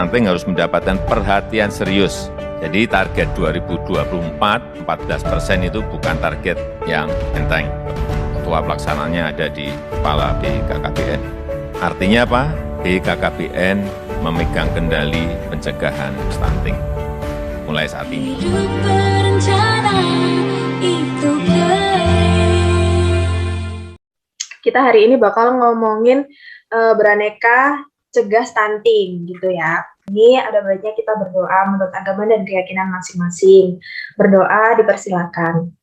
stunting harus mendapatkan perhatian serius. Jadi target 2024, 14% itu bukan target yang enteng. Ketua pelaksananya ada di Kepala BKKBN. Artinya apa? BKKBN memegang kendali pencegahan stunting mulai saat ini. Kita hari ini bakal ngomongin beraneka cegah stunting gitu ya. Ini ada baiknya kita berdoa menurut agama dan keyakinan masing-masing. Berdoa dipersilakan.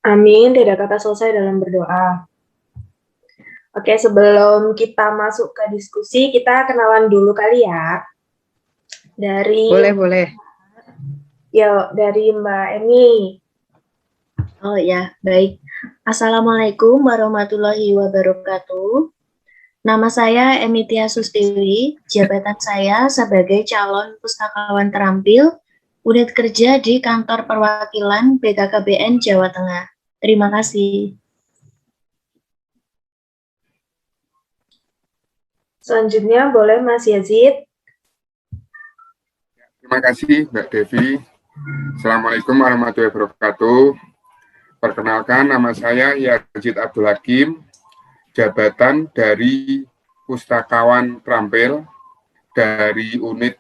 Amin, tidak kata selesai dalam berdoa. Oke, sebelum kita masuk ke diskusi, kita kenalan dulu kali ya. Boleh. Yuk, dari Mbak Emi. Oh ya, baik. Assalamualaikum warahmatullahi wabarakatuh. Nama saya Emitia Sustiwi, jabatan saya sebagai calon pustakawan terampil, unit kerja di kantor perwakilan BKKBN Jawa Tengah. Terima kasih. Selanjutnya boleh Mas Yazid. Terima kasih Mbak Devi. Assalamualaikum warahmatullahi wabarakatuh. Perkenalkan, nama saya Yazid Abdul Hakim, jabatan dari Pustakawan Terampil dari unit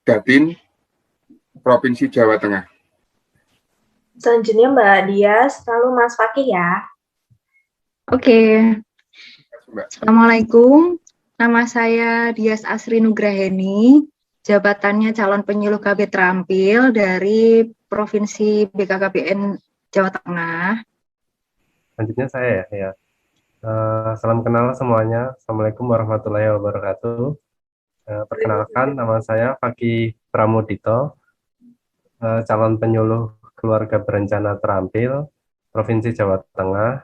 Datin, Provinsi Jawa Tengah. Selanjutnya Mbak Dias, lalu Mas Fakih ya. Oke. Assalamualaikum. Nama saya Dias Asri Nugraheni, jabatannya calon penyuluh KB terampil dari Provinsi BKKBN Jawa Tengah. Selanjutnya saya ya. Salam kenal semuanya. Assalamualaikum warahmatullahi wabarakatuh. Perkenalkan, nama saya Fakih Pramudito, calon penyuluh keluarga berencana terampil Provinsi Jawa Tengah,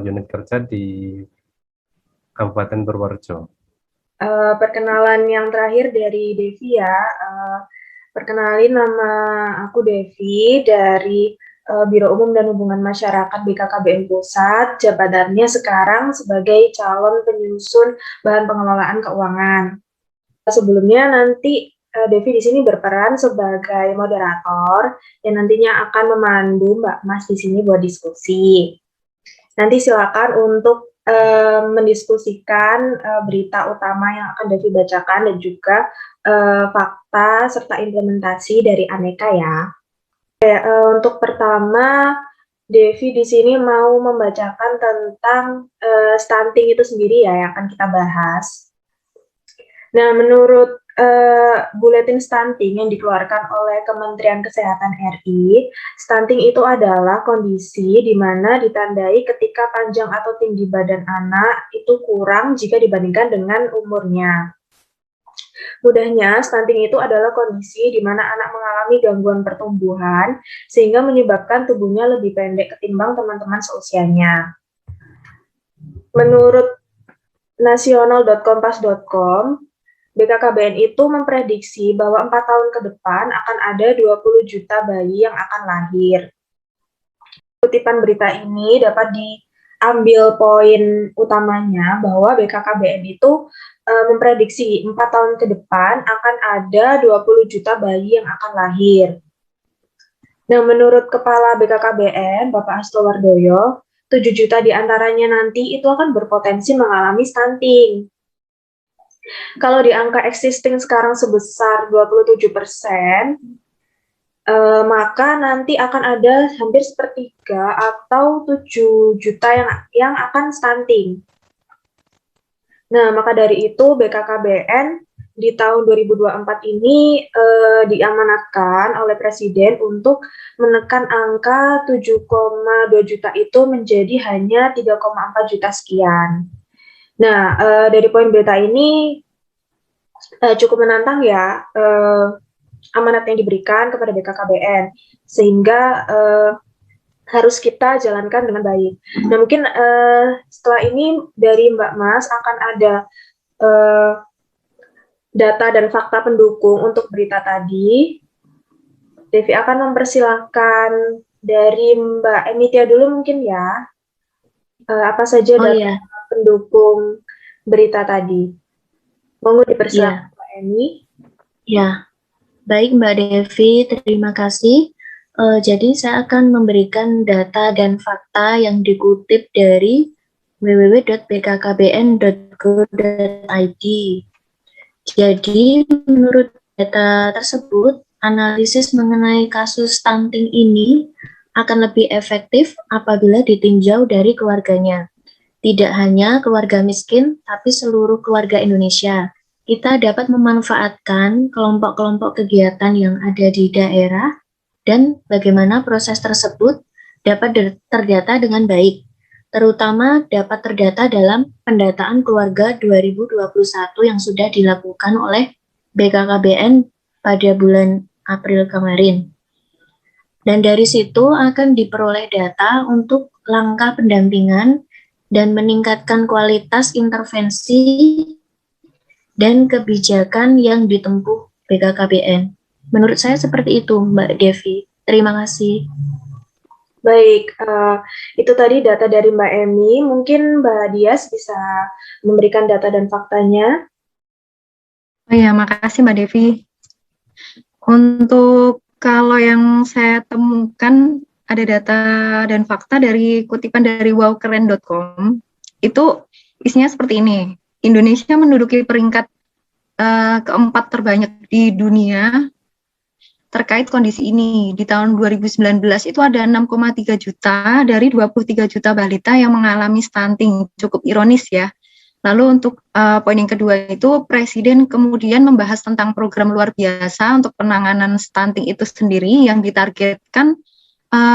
unit kerja di Kabupaten Purworejo. Perkenalan yang terakhir dari Devi ya. Perkenalin, nama aku Devi dari Biro Umum dan Hubungan Masyarakat BKKBN Pusat. Jabatannya sekarang sebagai calon penyusun bahan pengelolaan keuangan. Sebelumnya nanti Devi di sini berperan sebagai moderator yang nantinya akan memandu Mbak Mas di sini buat diskusi. Nanti silakan untuk mendiskusikan berita utama yang akan Devi bacakan dan juga fakta serta implementasi dari Aneka ya. Untuk pertama, Devi di sini mau membacakan tentang stunting itu sendiri ya yang akan kita bahas. Nah, menurut buletin stunting yang dikeluarkan oleh Kementerian Kesehatan RI, stunting itu adalah kondisi di mana ditandai ketika panjang atau tinggi badan anak itu kurang jika dibandingkan dengan umurnya. Mudahnya, stunting itu adalah kondisi di mana anak mengalami gangguan pertumbuhan sehingga menyebabkan tubuhnya lebih pendek ketimbang teman-teman seusianya. Menurut nasional.kompas.com, BKKBN itu memprediksi bahwa 4 tahun ke depan akan ada 20 juta bayi yang akan lahir. Kutipan berita ini dapat diambil poin utamanya bahwa BKKBN itu memprediksi 4 tahun ke depan akan ada 20 juta bayi yang akan lahir. Nah, menurut Kepala BKKBN, Bapak Hasto Wardoyo, 7 juta diantaranya nanti itu akan berpotensi mengalami stunting. Kalau di angka existing sekarang sebesar 27%, maka nanti akan ada hampir sepertiga atau 7 juta yang akan stunting. Nah, maka dari itu BKKBN di tahun 2024 ini diamanatkan oleh Presiden untuk menekan angka 7,2 juta itu menjadi hanya 3,4 juta sekian. Nah, dari poin berita ini cukup menantang ya amanat yang diberikan kepada BKKBN, sehingga harus kita jalankan dengan baik. Nah, mungkin setelah ini dari Mbak Mas akan ada data dan fakta pendukung untuk berita tadi. Devi akan mempersilahkan dari Mbak Emitia dulu mungkin ya. Apa saja Oh data ya, pendukung berita tadi? Monggo dipersilakan ya, Mbak Emi. ya. Baik Mbak Devi, terima kasih. Jadi saya akan memberikan data dan fakta yang dikutip dari www.bkkbn.go.id. Jadi menurut data tersebut, analisis mengenai kasus stunting ini akan lebih efektif apabila ditinjau dari keluarganya. Tidak hanya keluarga miskin, tapi seluruh keluarga Indonesia. Kita dapat memanfaatkan kelompok-kelompok kegiatan yang ada di daerah dan bagaimana proses tersebut dapat terdata dengan baik, terutama dapat terdata dalam pendataan keluarga 2021 yang sudah dilakukan oleh BKKBN pada bulan April kemarin. Dan dari situ akan diperoleh data untuk langkah pendampingan dan meningkatkan kualitas intervensi dan kebijakan yang ditempuh BKKBN. Menurut saya seperti itu, Mbak Devi. Terima kasih. Baik, itu tadi data dari Mbak Emi. Mungkin Mbak Dias bisa memberikan data dan faktanya. Oh ya, makasih Mbak Devi. Untuk kalau yang saya temukan ada data dan fakta dari kutipan dari wowkeren.com. Itu isinya seperti ini. Indonesia menduduki peringkat keempat terbanyak di dunia terkait kondisi ini. Di tahun 2019 itu ada 6,3 juta dari 23 juta balita yang mengalami stunting. Cukup ironis ya. Lalu untuk poin yang kedua itu Presiden kemudian membahas tentang program luar biasa untuk penanganan stunting itu sendiri yang ditargetkan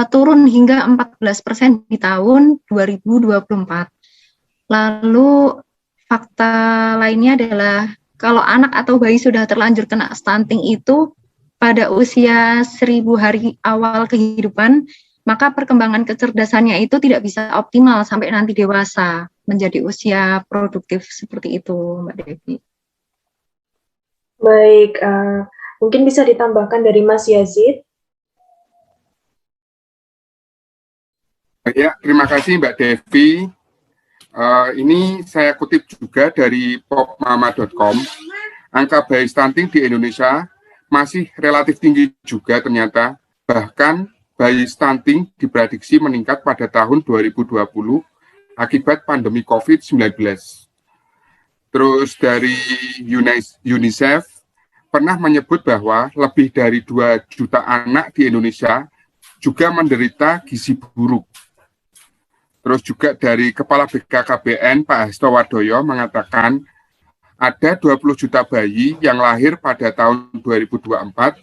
turun hingga 14% di tahun 2024. Lalu fakta lainnya adalah kalau anak atau bayi sudah terlanjur kena stunting itu pada usia 1000 hari awal kehidupan, maka perkembangan kecerdasannya itu tidak bisa optimal sampai nanti dewasa, menjadi usia produktif seperti itu, Mbak Devi. Baik, mungkin bisa ditambahkan dari Mas Yazid. Ya, terima kasih Mbak Devi. Ini saya kutip juga dari popmama.com. Angka bayi stunting di Indonesia masih relatif tinggi juga ternyata. Bahkan bayi stunting diprediksi meningkat pada tahun 2020 akibat pandemi COVID-19. Terus dari UNICEF pernah menyebut bahwa lebih dari 2 juta anak di Indonesia juga menderita gizi buruk. Terus juga dari Kepala BKKBN Pak Hasto Wardoyo mengatakan ada 20 juta bayi yang lahir pada tahun 2024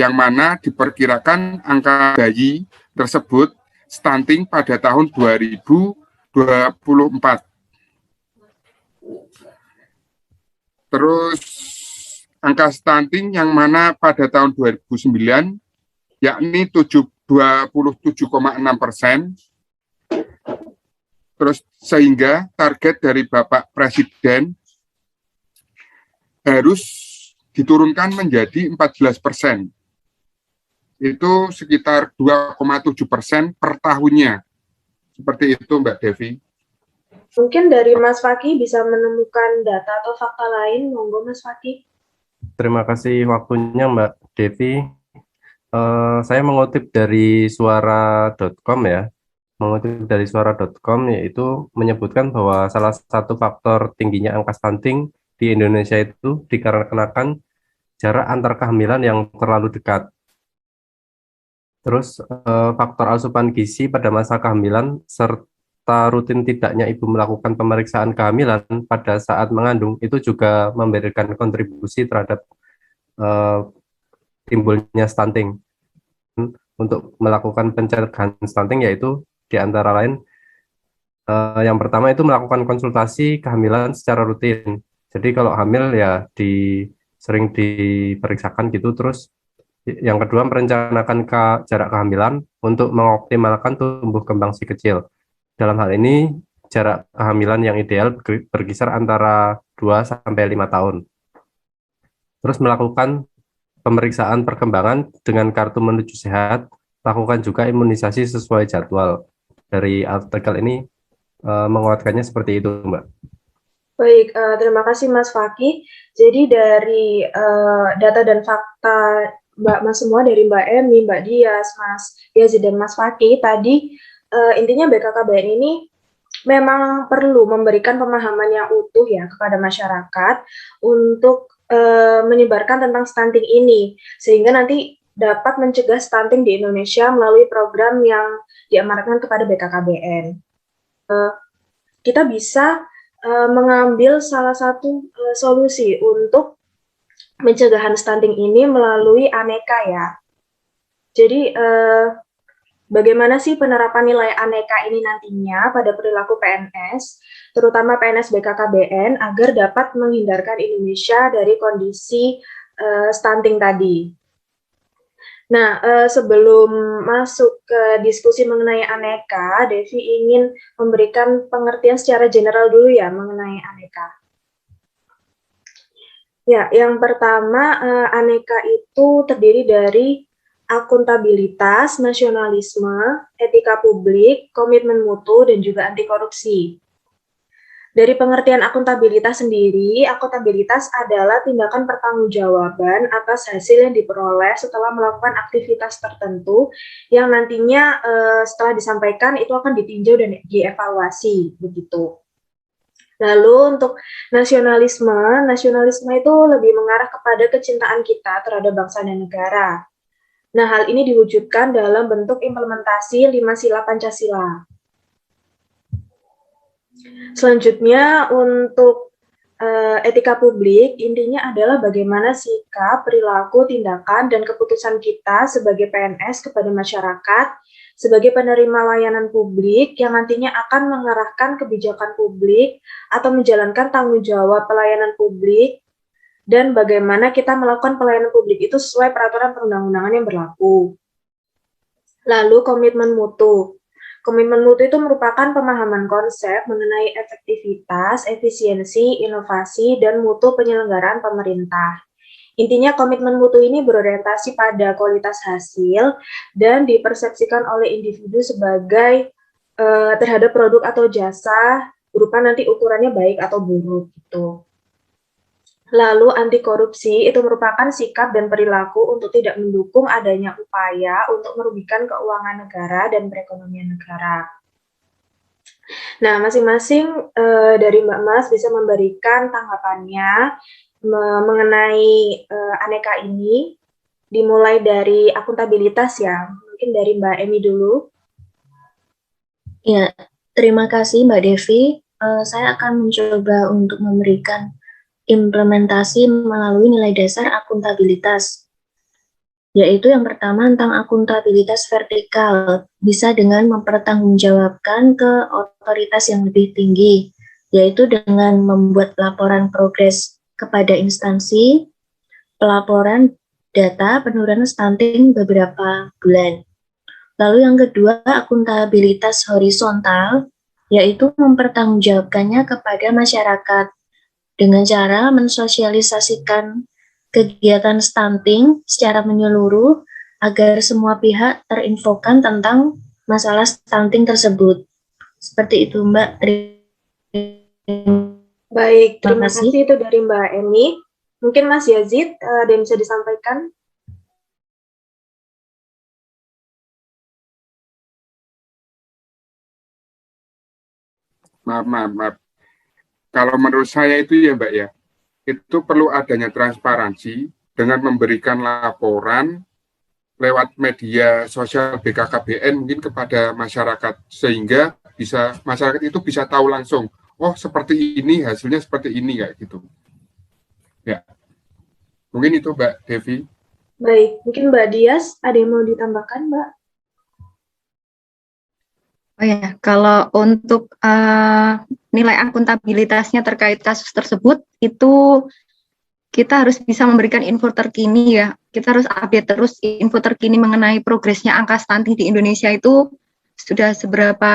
yang mana diperkirakan angka bayi tersebut stunting pada tahun 2024. Terus angka stunting yang mana pada tahun 2009 yakni 27,6%. Terus sehingga target dari Bapak Presiden harus diturunkan menjadi 14%. Itu sekitar 2,7% per tahunnya. Seperti itu Mbak Devi. Mungkin dari Mas Fakih bisa menemukan data atau fakta lain, monggo Mas Fakih. Terima kasih waktunya Mbak Devi. Saya mengutip dari suara.com ya. Mengutip dari suara.com yaitu menyebutkan bahwa salah satu faktor tingginya angka stunting di Indonesia itu dikarenakan jarak antar kehamilan yang terlalu dekat. Terus faktor asupan gizi pada masa kehamilan serta rutin tidaknya ibu melakukan pemeriksaan kehamilan pada saat mengandung itu juga memberikan kontribusi terhadap timbulnya stunting. Untuk melakukan pencegahan stunting yaitu di antara lain yang pertama itu melakukan konsultasi kehamilan secara rutin. Jadi kalau hamil ya sering diperiksakan gitu. Terus yang kedua merencanakan jarak kehamilan untuk mengoptimalkan tumbuh kembang si kecil. Dalam hal ini jarak kehamilan yang ideal berkisar antara 2 sampai 5 tahun. Terus melakukan pemeriksaan perkembangan dengan kartu menuju sehat, lakukan juga imunisasi sesuai jadwal. Dari artikel ini menguatkannya seperti itu, Mbak. Baik, terima kasih Mas Fakih. Jadi dari data dan fakta Mas semua, dari Mbak Emi, Mbak Dias, Mas Yazid, dan Mas Fakih, tadi intinya BKKBN ini memang perlu memberikan pemahaman yang utuh ya kepada masyarakat untuk menyebarkan tentang stunting ini, sehingga nanti dapat mencegah stunting di Indonesia melalui program yang diamanatkan kepada BKKBN. Kita bisa mengambil salah satu solusi untuk pencegahan stunting ini melalui aneka ya. Jadi bagaimana sih penerapan nilai aneka ini nantinya pada perilaku PNS, terutama PNS BKKBN, agar dapat menghindarkan Indonesia dari kondisi stunting tadi. Nah, sebelum masuk ke diskusi mengenai aneka, Devi ingin memberikan pengertian secara general dulu ya mengenai aneka. Ya, yang pertama, aneka itu terdiri dari akuntabilitas, nasionalisme, etika publik, komitmen mutu, dan juga anti korupsi. Dari pengertian akuntabilitas sendiri, akuntabilitas adalah tindakan pertanggungjawaban atas hasil yang diperoleh setelah melakukan aktivitas tertentu yang nantinya setelah disampaikan itu akan ditinjau dan dievaluasi, begitu. Lalu untuk nasionalisme itu lebih mengarah kepada kecintaan kita terhadap bangsa dan negara. Nah, hal ini diwujudkan dalam bentuk implementasi 5 sila Pancasila. Selanjutnya untuk etika publik, intinya adalah bagaimana sikap, perilaku, tindakan, dan keputusan kita sebagai PNS kepada masyarakat, sebagai penerima layanan publik yang nantinya akan mengarahkan kebijakan publik atau menjalankan tanggung jawab pelayanan publik, dan bagaimana kita melakukan pelayanan publik itu sesuai peraturan perundang-undangan yang berlaku. Lalu komitmen mutu. Komitmen mutu itu merupakan pemahaman konsep mengenai efektivitas, efisiensi, inovasi, dan mutu penyelenggaraan pemerintah. Intinya komitmen mutu ini berorientasi pada kualitas hasil dan dipersepsikan oleh individu sebagai terhadap produk atau jasa berupa nanti ukurannya baik atau buruk gitu. Lalu anti korupsi itu merupakan sikap dan perilaku untuk tidak mendukung adanya upaya untuk merugikan keuangan negara dan perekonomian negara. Nah, masing-masing dari Mbak Mas bisa memberikan tanggapannya mengenai aneka ini, dimulai dari akuntabilitas ya. Mungkin dari Mbak Emi dulu. Ya, terima kasih Mbak Devi. Saya akan mencoba untuk memberikan implementasi melalui nilai dasar akuntabilitas, yaitu yang pertama tentang akuntabilitas vertikal, bisa dengan mempertanggungjawabkan ke otoritas yang lebih tinggi, yaitu dengan membuat laporan progres kepada instansi, pelaporan data penurunan stunting beberapa bulan. Lalu yang kedua, akuntabilitas horizontal, yaitu mempertanggungjawabkannya kepada masyarakat, dengan cara mensosialisasikan kegiatan stunting secara menyeluruh agar semua pihak terinfokan tentang masalah stunting tersebut. Seperti itu, Mbak. Baik, terima kasih itu dari Mbak Emi. Mungkin Mas Yazid ada yang bisa disampaikan? Maaf. Kalau menurut saya itu ya Mbak ya, itu perlu adanya transparansi dengan memberikan laporan lewat media sosial BKKBN mungkin kepada masyarakat, sehingga masyarakat itu bisa tahu langsung, oh seperti ini, hasilnya seperti ini, kayak gitu. Ya, mungkin itu Mbak Devi. Baik, mungkin Mbak Dias ada yang mau ditambahkan, Mbak? Oh ya, kalau untuk nilai akuntabilitasnya terkait kasus tersebut, itu kita harus bisa memberikan info terkini ya. Kita harus update terus info terkini mengenai progresnya angka stunting di Indonesia itu sudah seberapa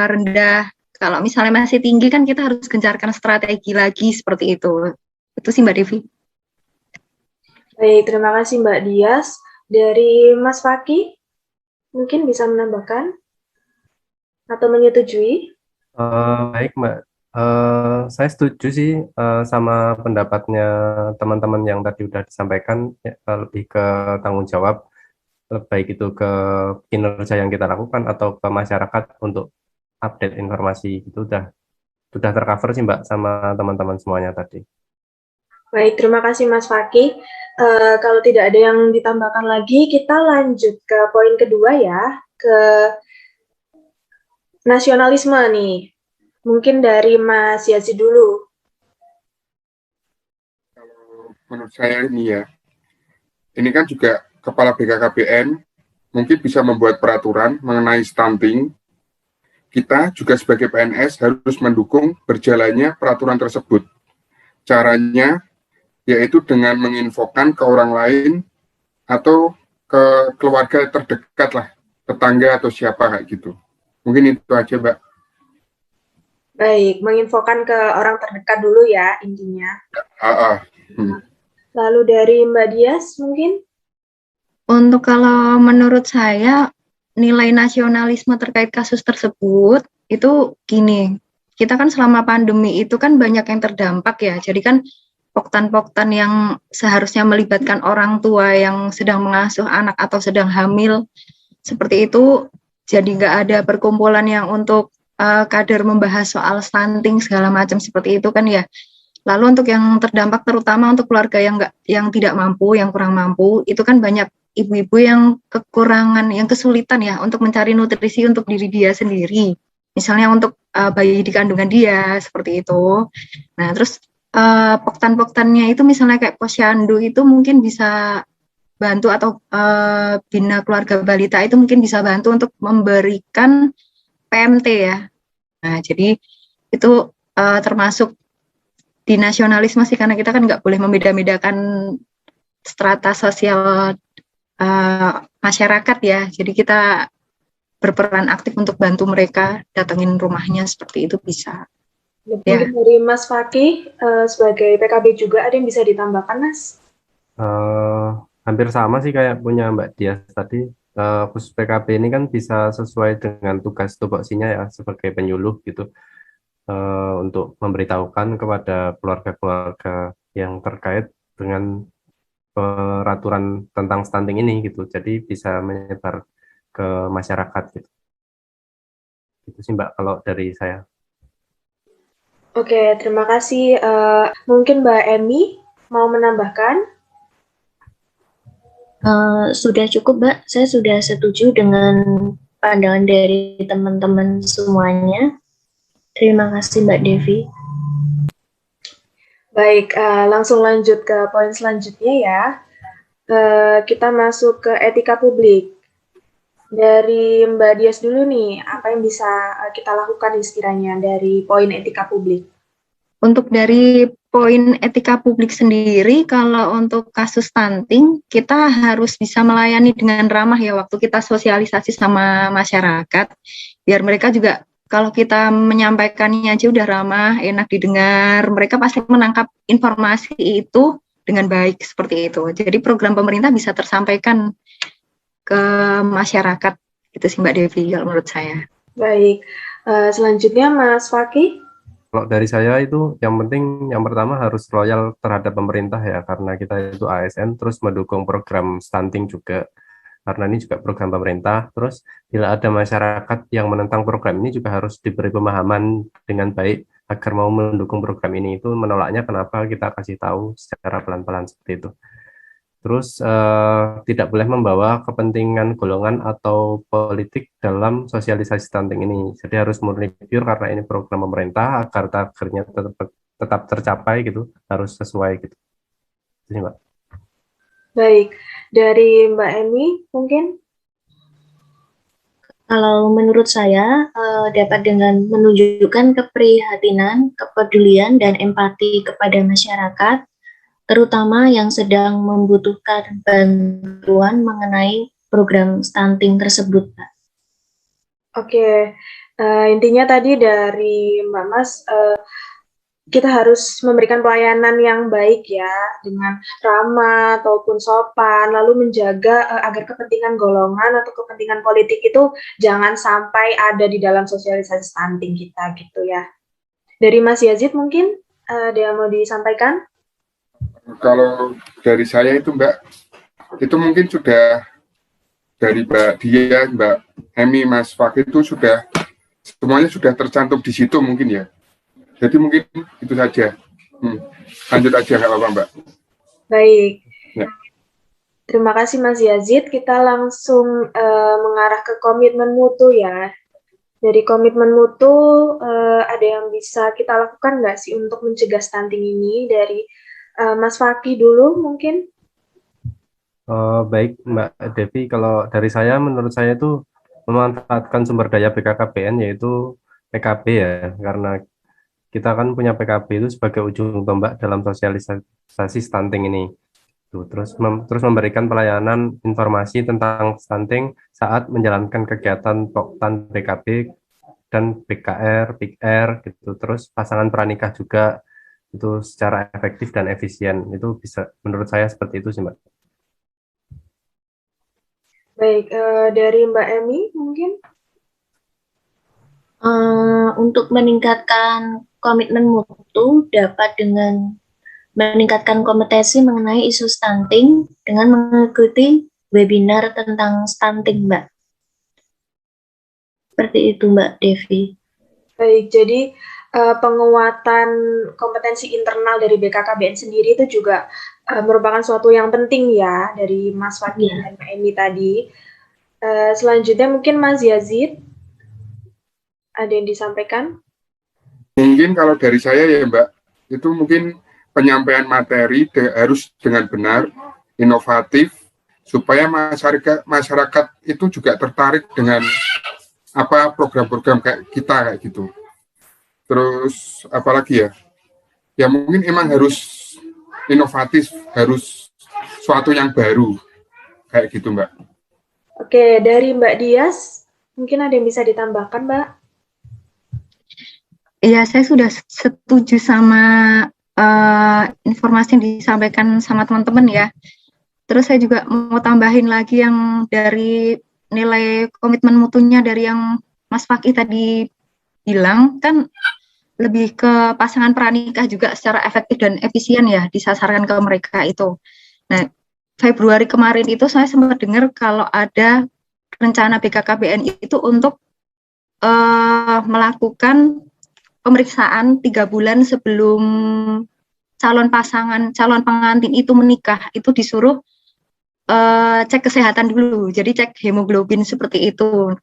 rendah. Kalau misalnya masih tinggi kan kita harus gencarkan strategi lagi seperti itu. Itu sih Mbak Devi. Baik, terima kasih Mbak Dias. Dari Mas Fakih, mungkin bisa menambahkan atau menyetujui? Baik, Mbak. Saya setuju sih sama pendapatnya teman-teman yang tadi udah disampaikan, ya, lebih ke tanggung jawab, baik itu ke kinerja yang kita lakukan atau ke masyarakat untuk update informasi itu sudah tercover sih Mbak sama teman-teman semuanya tadi. Baik, terima kasih Mas Fakih. Kalau tidak ada yang ditambahkan lagi, kita lanjut ke poin kedua ya, ke nasionalisme nih. Mungkin dari Mas Yazi dulu. Kalau menurut saya ini ya, ini kan juga Kepala BKKBN mungkin bisa membuat peraturan mengenai stunting. Kita juga sebagai PNS harus mendukung berjalannya peraturan tersebut. Caranya yaitu dengan menginfokan ke orang lain atau ke keluarga terdekat lah, tetangga atau siapa kayak gitu. Mungkin itu aja, Mbak. Baik, menginfokan ke orang terdekat dulu ya intinya. Lalu dari Mbak Dias mungkin? Untuk kalau menurut saya nilai nasionalisme terkait kasus tersebut itu gini, kita kan selama pandemi itu kan banyak yang terdampak ya, jadi kan poktan-poktan yang seharusnya melibatkan orang tua yang sedang mengasuh anak atau sedang hamil seperti itu, jadi nggak ada perkumpulan yang untuk kader membahas soal stunting segala macam seperti itu kan ya. Lalu untuk yang terdampak terutama untuk keluarga yang tidak mampu, yang kurang mampu, itu kan banyak ibu-ibu yang kekurangan, yang kesulitan ya untuk mencari nutrisi untuk diri dia sendiri. Misalnya untuk bayi di kandungan dia seperti itu. Nah, terus poktan-poktannya itu misalnya kayak posyandu itu mungkin bisa bantu atau bina keluarga balita itu mungkin bisa bantu untuk memberikan PMT ya. Nah, jadi itu termasuk di nasionalisme sih, karena kita kan nggak boleh membeda-bedakan strata sosial masyarakat ya. Jadi kita berperan aktif untuk bantu mereka, datengin rumahnya seperti itu bisa. Mungkin dari Mas Fakih sebagai PKB juga ada yang bisa ditambahkan, Mas? Hampir sama sih kayak punya Mbak Dias tadi. Khusus PKB ini kan bisa sesuai dengan tugas tupoksinya ya sebagai penyuluh gitu, untuk memberitahukan kepada keluarga-keluarga yang terkait dengan peraturan tentang stunting ini gitu. Jadi bisa menyebar ke masyarakat gitu. Itu sih Mbak kalau dari saya. Oke, terima kasih. Mungkin Mbak Emi mau menambahkan? Sudah cukup, Mbak. Saya sudah setuju dengan pandangan dari teman-teman semuanya. Terima kasih, Mbak Devi. Baik, langsung lanjut ke poin selanjutnya ya. Kita masuk ke etika publik. Dari Mbak Dias dulu nih, apa yang bisa kita lakukan sekiranya dari poin etika publik? Untuk dari poin etika publik sendiri, kalau untuk kasus stunting, kita harus bisa melayani dengan ramah ya waktu kita sosialisasi sama masyarakat, biar mereka juga kalau kita menyampaikannya aja udah ramah, enak didengar, mereka pasti menangkap informasi itu dengan baik seperti itu. Jadi program pemerintah bisa tersampaikan ke masyarakat, itu sih Mbak Devi kalau menurut saya. Baik, selanjutnya Mas Fakih. Kalau dari saya itu yang penting yang pertama harus loyal terhadap pemerintah ya, karena kita itu ASN, terus mendukung program stunting juga karena ini juga program pemerintah. Terus bila ada masyarakat yang menentang program ini juga harus diberi pemahaman dengan baik agar mau mendukung program ini. Itu menolaknya kenapa kita kasih tahu secara pelan-pelan seperti itu. Terus tidak boleh membawa kepentingan golongan atau politik dalam sosialisasi stunting ini. Jadi harus murni pure karena ini program pemerintah agar targetnya tetap tercapai gitu, harus sesuai gitu. Ini, Mbak. Baik, dari Mbak Emi mungkin? Kalau menurut saya dapat dengan menunjukkan keprihatinan, kepedulian, dan empati kepada masyarakat, terutama yang sedang membutuhkan bantuan mengenai program stunting tersebut, Pak. Oke, intinya tadi dari Mbak Mas, kita harus memberikan pelayanan yang baik ya, dengan ramah ataupun sopan, lalu menjaga agar kepentingan golongan atau kepentingan politik itu jangan sampai ada di dalam sosialisasi stunting kita gitu ya. Dari Mas Yazid mungkin ada yang mau disampaikan? Kalau dari saya itu Mbak, itu mungkin sudah dari Mbak Dia, Mbak Hemi, Mas Fakih itu sudah semuanya sudah tercantum di situ mungkin ya. Jadi mungkin itu saja. Lanjut aja nggak apa-apa Mbak. Baik. Ya. Terima kasih Mas Yazid. Kita langsung mengarah ke komitmen mutu ya. Dari komitmen mutu ada yang bisa kita lakukan nggak sih untuk mencegah stunting ini? Dari Mas Fakih dulu mungkin. Baik Mbak Devi, kalau dari saya, menurut saya itu memanfaatkan sumber daya BKKBN yaitu PKB ya, karena kita kan punya PKB itu sebagai ujung tombak dalam sosialisasi stunting ini. Terus memberikan pelayanan informasi tentang stunting saat menjalankan kegiatan Poktan PKB dan PKR, PIKR gitu. Terus pasangan pranikah juga itu secara efektif dan efisien. Itu bisa, menurut saya seperti itu sih Mbak. Baik, dari Mbak Emi mungkin. Untuk meningkatkan komitmen mutu dapat dengan meningkatkan kompetensi mengenai isu stunting dengan mengikuti webinar tentang stunting, Mbak. Seperti itu, Mbak Devi. Baik, jadi penguatan kompetensi internal dari BKKBN sendiri itu juga merupakan suatu yang penting ya dari Mas Fakih dan Mbak Emi tadi. Selanjutnya mungkin Mas Yazid, ada yang disampaikan? Mungkin kalau dari saya ya Mbak, itu mungkin penyampaian materi harus dengan benar, inovatif, supaya masyarakat itu juga tertarik dengan apa program-program kayak kita kayak gitu. Terus apalagi ya? Ya mungkin emang harus inovatif, harus suatu yang baru kayak gitu Mbak. Oke, dari Mbak Dias, mungkin ada yang bisa ditambahkan Mbak? Iya, saya sudah setuju sama informasi yang disampaikan sama teman-teman ya. Terus saya juga mau tambahin lagi yang dari nilai komitmen mutunya dari yang Mas Fakih tadi bilang, kan lebih ke pasangan pranikah juga secara efektif dan efisien ya disasarkan ke mereka itu. Nah, Februari kemarin itu saya sempat dengar kalau ada rencana BKKBN itu untuk melakukan pemeriksaan 3 bulan sebelum calon pengantin itu menikah, itu disuruh cek kesehatan dulu, jadi cek hemoglobin seperti itu.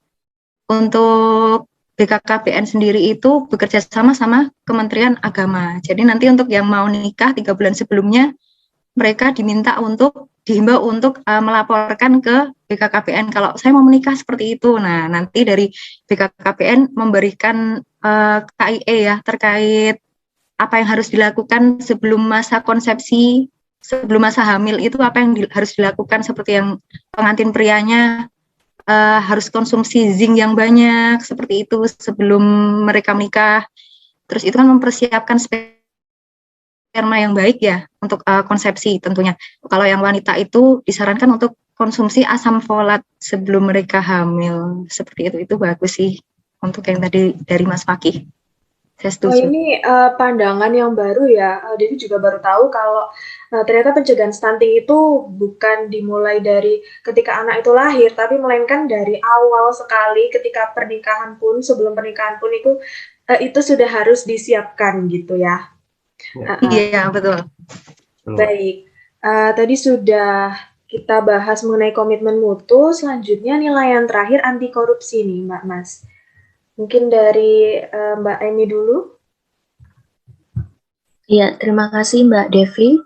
Untuk BKKBN sendiri itu bekerja sama Kementerian Agama. Jadi nanti untuk yang mau nikah 3 bulan sebelumnya, mereka dihimbau untuk melaporkan ke BKKBN kalau saya mau menikah seperti itu. Nah, nanti dari BKKBN memberikan KIE ya terkait apa yang harus dilakukan sebelum masa konsepsi, sebelum masa hamil itu apa yang harus dilakukan, seperti yang pengantin prianya harus konsumsi zinc yang banyak seperti itu sebelum mereka menikah. Terus itu kan mempersiapkan sperma yang baik ya untuk konsepsi tentunya. Kalau yang wanita itu disarankan untuk konsumsi asam folat sebelum mereka hamil. Seperti itu bagus sih untuk yang tadi dari Mas Fakih. Saya setuju. Ini pandangan yang baru ya. Devi juga baru tahu kalau ternyata pencegahan stunting itu bukan dimulai dari ketika anak itu lahir, tapi melainkan dari awal sekali ketika pernikahan pun, sebelum pernikahan pun itu sudah harus disiapkan gitu ya. Iya, betul. Baik, tadi sudah kita bahas mengenai komitmen mutu, selanjutnya nilai yang terakhir anti korupsi nih Mbak Mas. Mungkin dari Mbak Emi dulu. Ya, terima kasih Mbak Devi.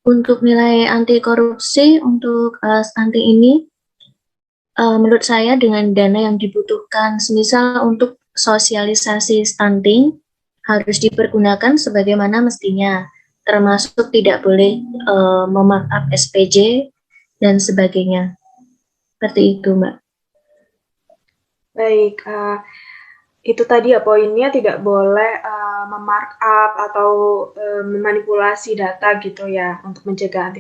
Untuk nilai anti korupsi untuk stunting ini, menurut saya dengan dana yang dibutuhkan, semisal untuk sosialisasi stunting, harus dipergunakan sebagaimana mestinya, termasuk tidak boleh memarkup SPJ dan sebagainya. Seperti itu, Mbak. Baik, itu tadi ya poinnya, tidak boleh memarkup atau memanipulasi data gitu ya untuk mencegah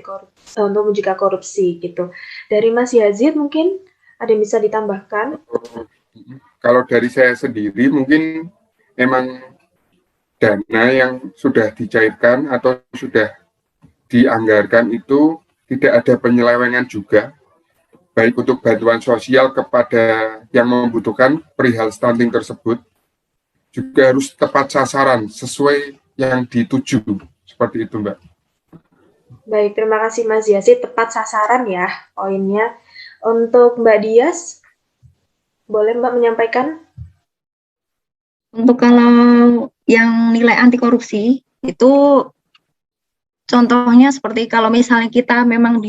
korupsi gitu. Dari Mas Yazid mungkin ada yang bisa ditambahkan? Kalau dari saya sendiri mungkin memang dana yang sudah dicairkan atau sudah dianggarkan itu tidak ada penyelewengan juga, baik untuk bantuan sosial kepada yang membutuhkan perihal stunting tersebut, juga harus tepat sasaran sesuai yang dituju, seperti itu Mbak. Baik, terima kasih Mas Yazid, tepat sasaran ya poinnya. Untuk Mbak Dias, boleh Mbak menyampaikan? Untuk kalau yang nilai anti korupsi itu contohnya seperti kalau misalnya kita memang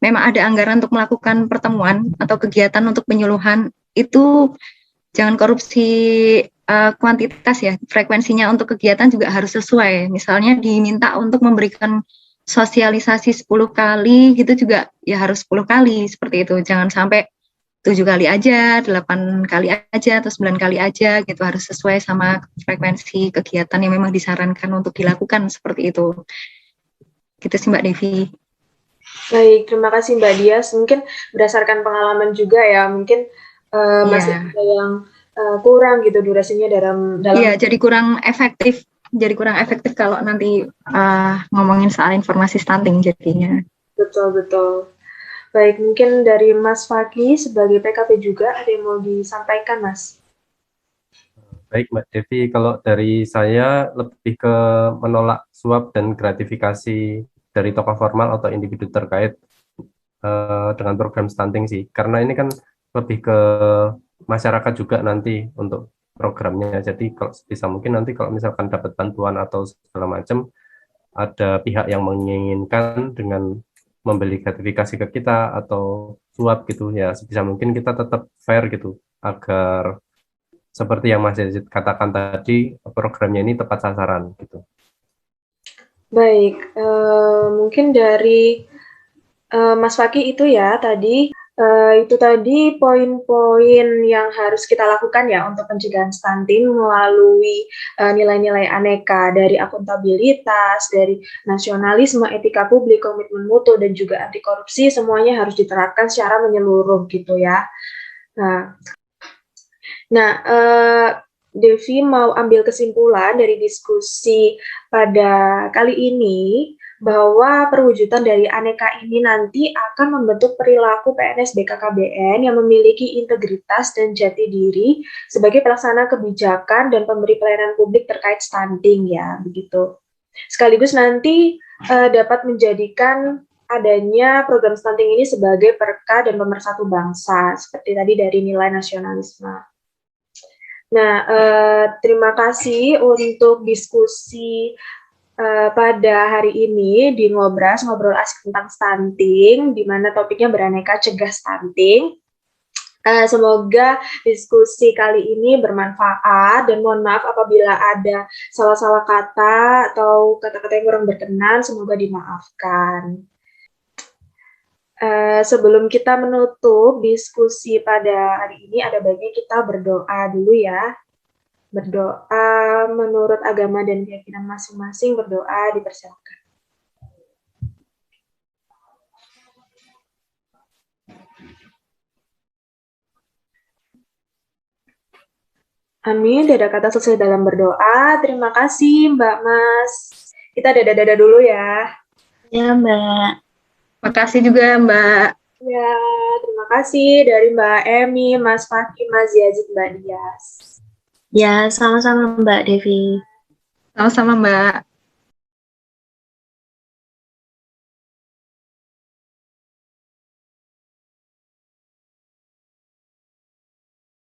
ada anggaran untuk melakukan pertemuan atau kegiatan untuk penyuluhan, itu jangan korupsi kuantitas ya, frekuensinya untuk kegiatan juga harus sesuai. Misalnya diminta untuk memberikan sosialisasi 10 kali gitu juga ya harus 10 kali seperti itu. Jangan sampai 7 kali aja, 8 kali aja, atau 9 kali aja gitu, harus sesuai sama frekuensi kegiatan yang memang disarankan untuk dilakukan seperti itu. Gitu sih Mbak Devi. Baik, terima kasih Mbak Dias. Mungkin berdasarkan pengalaman juga ya, mungkin masih ada yang kurang gitu durasinya dalam Iya, jadi kurang efektif. Kalau nanti ngomongin soal informasi stunting jadinya. Betul. Baik, mungkin dari Mas Fakih sebagai PKP juga ada yang mau disampaikan, Mas? Baik Mbak Devi, kalau dari saya lebih ke menolak suap dan gratifikasi dari tokoh formal atau individu terkait dengan program stunting sih, karena ini kan lebih ke masyarakat juga nanti untuk programnya. Jadi kalau bisa mungkin nanti kalau misalkan dapat bantuan atau segala macam, ada pihak yang menginginkan dengan membeli gratifikasi ke kita atau suap gitu ya, sebisa mungkin kita tetap fair gitu, agar seperti yang Mas Yazid katakan tadi, programnya ini tepat sasaran gitu. Baik, mungkin dari Mas Fakih itu ya tadi, itu tadi poin-poin yang harus kita lakukan ya untuk pencegahan stunting melalui nilai-nilai aneka, dari akuntabilitas, dari nasionalisme, etika publik, komitmen mutu, dan juga anti korupsi, semuanya harus diterapkan secara menyeluruh gitu ya. Nah, Devi mau ambil kesimpulan dari diskusi pada kali ini bahwa perwujudan dari aneka ini nanti akan membentuk perilaku PNS BKKBN yang memiliki integritas dan jati diri sebagai pelaksana kebijakan dan pemberi pelayanan publik terkait stunting ya, begitu. Sekaligus nanti dapat menjadikan adanya program stunting ini sebagai perka dan pemersatu bangsa, seperti tadi dari nilai nasionalisme. Nah, terima kasih untuk diskusi pada hari ini di Ngobras, ngobrol asik tentang stunting, di mana topiknya beraneka cegah stunting. Semoga diskusi kali ini bermanfaat, dan mohon maaf apabila ada salah-salah kata atau kata-kata yang kurang berkenan, semoga dimaafkan. Sebelum kita menutup diskusi pada hari ini, ada baiknya kita berdoa dulu ya. Berdoa menurut agama dan keyakinan masing-masing, berdoa dipersilakan. Amin, dada kata selesai dalam berdoa. Terima kasih Mbak Mas. Kita dada-dada dulu ya. Ya Mbak. Makasih juga Mbak. Ya, terima kasih dari Mbak Emi, Mas Fakih, Mas Yazid, Mbak Dias. Ya, sama-sama Mbak Devi. Sama-sama Mbak.